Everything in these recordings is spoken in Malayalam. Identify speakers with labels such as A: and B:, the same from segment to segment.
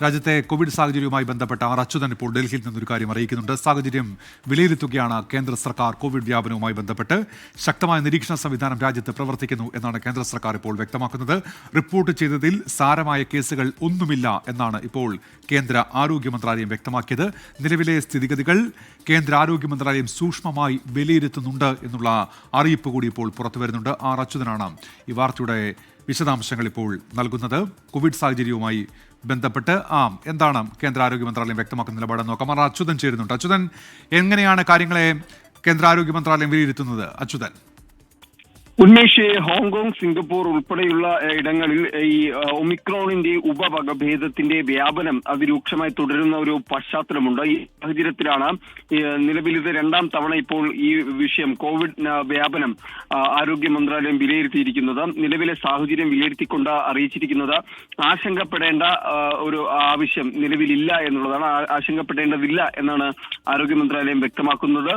A: രാജ്യത്തെ കോവിഡ് സാഹചര്യവുമായി ബന്ധപ്പെട്ട ആർ അച്യുതൻ ഇപ്പോൾ ഡൽഹിയിൽ നിന്നൊരു കാര്യം അറിയിക്കുന്നുണ്ട്. സാഹചര്യം വിലയിരുത്തുകയാണ് കേന്ദ്ര സർക്കാർ. കോവിഡ് വ്യാപനവുമായി ബന്ധപ്പെട്ട് ശക്തമായ നിരീക്ഷണ സംവിധാനം രാജ്യത്ത് പ്രവർത്തിക്കുന്നു എന്നാണ് കേന്ദ്ര സർക്കാർ ഇപ്പോൾ വ്യക്തമാക്കുന്നത്. റിപ്പോർട്ട് ചെയ്തതിൽ സാരമായ കേസുകൾ ഒന്നുമില്ല എന്നാണ് ഇപ്പോൾ കേന്ദ്ര ആരോഗ്യ മന്ത്രാലയം വ്യക്തമാക്കിയത്. നിലവിലെ സ്ഥിതിഗതികൾ കേന്ദ്ര ആരോഗ്യ മന്ത്രാലയം സൂക്ഷ്മമായി വിലയിരുത്തുന്നുണ്ട് എന്നുള്ള അറിയിപ്പ് കൂടി ഇപ്പോൾ പുറത്തുവരുന്നുണ്ട്. ആർ അച്യുതനാണ് ഈ വാർത്തയുടെ വിശദാംശങ്ങൾ ഇപ്പോൾ നൽകുന്നത്. കോവിഡ് സാഹചര്യവുമായി ബന്ധപ്പെട്ട് എന്താണ് കേന്ദ്ര ആരോഗ്യ മന്ത്രാലയം വ്യക്തമാക്കുന്ന നിലപാടെന്ന് നോക്കാം. അച്യുതൻ ചേരുന്നുണ്ട്. അച്യുതൻ, എങ്ങനെയാണ് കാര്യങ്ങളെ കേന്ദ്ര ആരോഗ്യ മന്ത്രാലയം വിലയിരുത്തുന്നത്? അച്യുതൻ.
B: ഉന്മേഷ്, ഹോങ്കോങ്, സിംഗപ്പൂർ ഉൾപ്പെടെയുള്ള ഇടങ്ങളിൽ ഈ ഒമിക്രോണിന്റെ ഉപവകഭേദത്തിന്റെ വ്യാപനം അതിരൂക്ഷമായി തുടരുന്ന ഒരു പശ്ചാത്തലമുണ്ട്. ഈ സാഹചര്യത്തിലാണ് നിലവിൽ ഇത് രണ്ടാം തവണ ഇപ്പോൾ ഈ വിഷയം കോവിഡ് വ്യാപനം ആരോഗ്യ മന്ത്രാലയം വിലയിരുത്തിയിരിക്കുന്നത്. നിലവിലെ സാഹചര്യം വിലയിരുത്തിക്കൊണ്ട് അറിയിച്ചിരിക്കുന്നത് ആശങ്കപ്പെടേണ്ട ഒരു ആവശ്യം നിലവിലില്ല എന്നുള്ളതാണ്. ആശങ്കപ്പെടേണ്ടതില്ല എന്നാണ് ആരോഗ്യ മന്ത്രാലയം വ്യക്തമാക്കുന്നത്.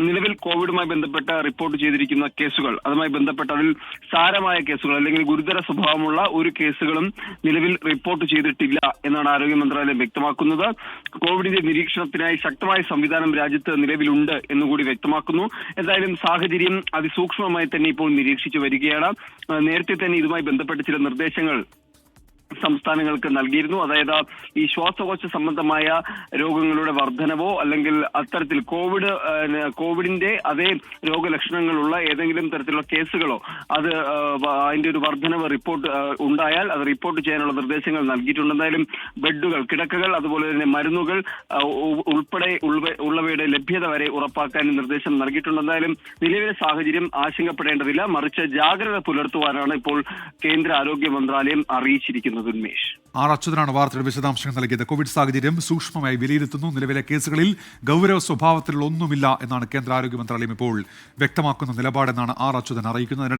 B: നിലവിൽ കോവിഡുമായി ബന്ധപ്പെട്ട് റിപ്പോർട്ട് ചെയ്തിരിക്കുന്ന കേസുകൾ, അതുമായി ബന്ധപ്പെട്ട അതിൽ സാരമായ കേസുകൾ അല്ലെങ്കിൽ ഗുരുതര സ്വഭാവമുള്ള ഒരു കേസുകളും നിലവിൽ റിപ്പോർട്ട് ചെയ്തിട്ടില്ല എന്നാണ് ആരോഗ്യ മന്ത്രാലയം വ്യക്തമാക്കുന്നത്. കോവിഡിന്റെ നിരീക്ഷണത്തിനായി ശക്തമായ സംവിധാനം രാജ്യത്ത് നിലവിലുണ്ട് എന്നുകൂടി വ്യക്തമാക്കുന്നു. എന്തായാലും സാഹചര്യം അതിസൂക്ഷ്മമായി തന്നെ ഇപ്പോൾ നിരീക്ഷിച്ചു വരികയാണ്. നേരത്തെ തന്നെ ഇതുമായി ബന്ധപ്പെട്ട ചില നിർദ്ദേശങ്ങൾ സംസ്ഥാനങ്ങൾക്ക് നൽകിയിരുന്നു. അതായത് ഈ ശ്വാസകോശ സംബന്ധമായ രോഗങ്ങളുടെ വർധനവോ അല്ലെങ്കിൽ അത്തരത്തിൽ കോവിഡിന്റെ അതേ രോഗലക്ഷണങ്ങളുള്ള ഏതെങ്കിലും തരത്തിലുള്ള കേസുകളോ അതിന്റെ ഒരു വർധനവ് റിപ്പോർട്ട് ഉണ്ടായാൽ അത് റിപ്പോർട്ട് ചെയ്യാനുള്ള നിർദ്ദേശങ്ങൾ നൽകിയിട്ടുണ്ട്. എന്തായാലും ബെഡുകൾ, കിടക്കകൾ, അതുപോലെ തന്നെ മരുന്നുകൾ ഉൾപ്പെടെ ഉള്ളവയുടെ ലഭ്യത വരെ ഉറപ്പാക്കാൻ നിർദ്ദേശം നൽകിയിട്ടുണ്ട്. എന്തായാലും നിലവിലെ സാഹചര്യം ആശങ്കപ്പെടേണ്ടതില്ല, മറിച്ച് ജാഗ്രത പുലർത്തുവാനാണ് ഇപ്പോൾ കേന്ദ്ര ആരോഗ്യ മന്ത്രാലയം അറിയിച്ചിരിക്കുന്നത്.
A: ആർ അച്യുതനാണ് വാർത്തയുടെ വിശദാംശങ്ങൾ നൽകിയത്. കോവിഡ് സാഹചര്യം സൂക്ഷ്മമായി വിലയിരുത്തുന്നു. നിലവിലെ കേസുകളിൽ ഗൗരവ സ്വഭാവത്തിലുള്ള ഒന്നുമില്ല എന്നാണ് കേന്ദ്ര ആരോഗ്യ മന്ത്രാലയം ഇപ്പോൾ വ്യക്തമാക്കുന്ന നിലപാടെന്നാണ് ആർ അച്യുതൻ അറിയിക്കുന്നത്.